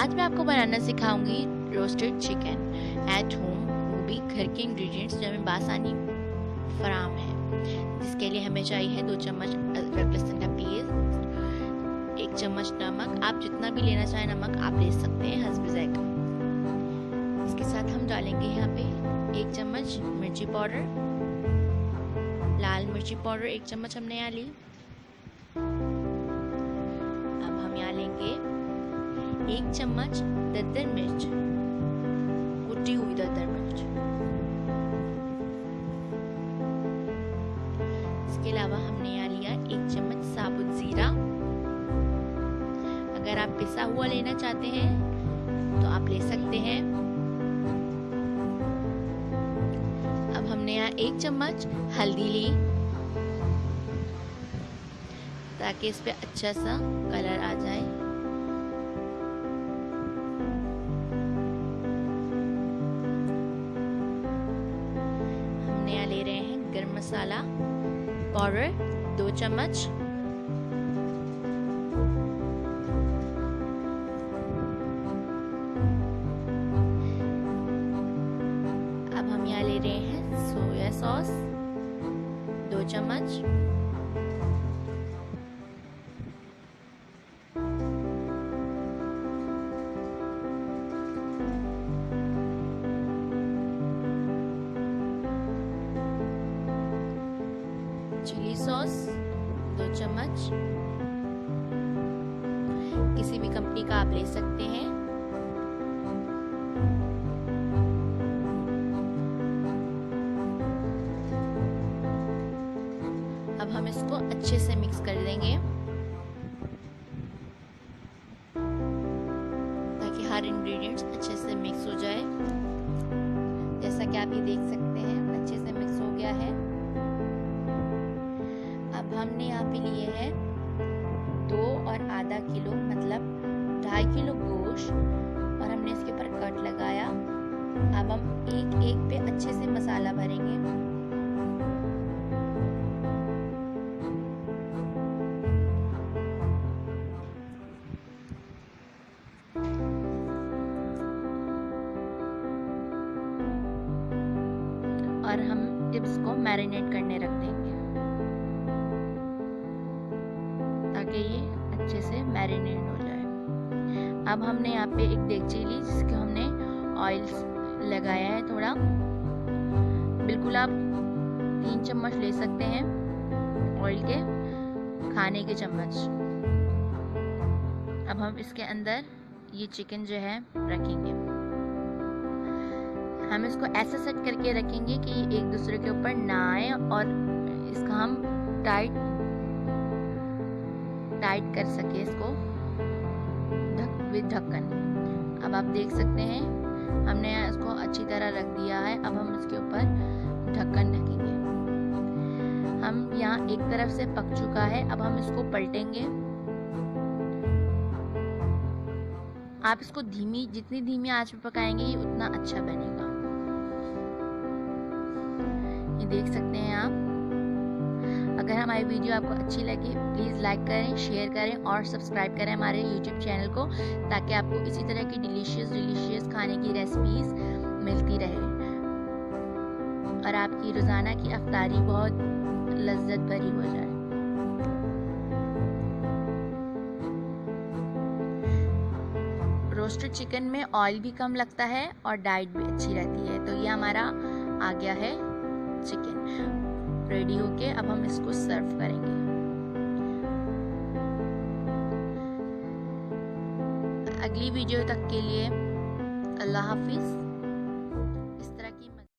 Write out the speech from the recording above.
आज मैं आपको बनाना सिखाऊंगी रोस्टेड चिकन एट होम, वो भी घर के इंग्रेडिएंट्स जो हमें बासानी फराम है। जिसके लिए हमें चाहिए 2 चम्मच अदरक लहसुन का पेस्ट, 1 चम्मच नमक, आप जितना भी लेना चाहें नमक आप ले सकते हैं हस्ब ज़ायका। इसके साथ हम डालेंगे यहाँ पे 1 चम्मच मिर्ची पाउडर, लाल मिर्ची पाउडर 1 चम्मच हमने यहाँ ली। अब हम यहाँ लेंगे 1 चम्मच दरदर मिर्च, कुटी हुई दरदर मिर्च। इसके अलावा हमने यहाँ लिया 1 चम्मच साबुत जीरा। अगर आप पिसा हुआ लेना चाहते हैं तो आप ले सकते हैं। अब हमने यहाँ 1 चम्मच हल्दी ली ताकि इस पे अच्छा सा कलर आ जाए। हमने यहाँ ले रहे हैं गरम मसाला पाउडर 2 चम्मच, अब हम यहाँ ले रहे हैं सोया सॉस 2 चम्मच, चिली सॉस 2 चम्मच, किसी भी कंपनी का आप ले सकते हैं। अब हम इसको अच्छे से मिक्स कर देंगे ताकि हर इंग्रेडिएंट्स अच्छे से मिक्स हो जाए। जैसा कि आप ये देख सकते हैं अच्छे से मिक्स हो गया है। अब हमने यहाँ पे लिए हैं 2 और आधा किलो मतलब 2.5 किलो गोश्त और हमने इसके ऊपर कट लगाया। अब हम एक एक पे अच्छे से मसाला भरेंगे। और हम टिप्स को मैरिनेट करने रख देंगे ताकि ये अच्छे से मैरिनेट हो जाए। अब हमने यहाँ पे एक देगची ली जिसको हमने ऑयल लगाया है थोड़ा, बिल्कुल आप 3 चम्मच ले सकते हैं ऑयल के, खाने के चम्मच। अब हम इसके अंदर ये चिकन जो है रखेंगे। हम इसको ऐसा सेट करके रखेंगे कि एक दूसरे के ऊपर ना आए और इसका हम टाइट कर सके इसको विद ढक्कन। अब आप देख सकते हैं हमने इसको अच्छी तरह रख दिया है। अब हम इसके ऊपर ढक्कन ढकेंगे। हम यहाँ एक तरफ से पक चुका है, अब हम इसको पलटेंगे। आप इसको जितनी धीमी आंच पे पकाएंगे ये उतना अच्छा बनेगा। ये देख सकते हैं आप। अगर हमारी वीडियो आपको अच्छी लगे प्लीज़ लाइक करें, शेयर करें और सब्सक्राइब करें हमारे यूट्यूब चैनल को ताकि आपको इसी तरह की डिलीशियस खाने की रेसिपीज मिलती रहे और आपकी रोज़ाना की अफ्तारी बहुत लज्जत भरी हो जाए। रोस्टेड चिकन में ऑयल भी कम लगता है और डाइट भी अच्छी रहती है। तो ये हमारा आ गया है चिकन रेडी होके। अब हम इसको सर्व करेंगे। अगली वीडियो तक के लिए अल्लाह हाफिज।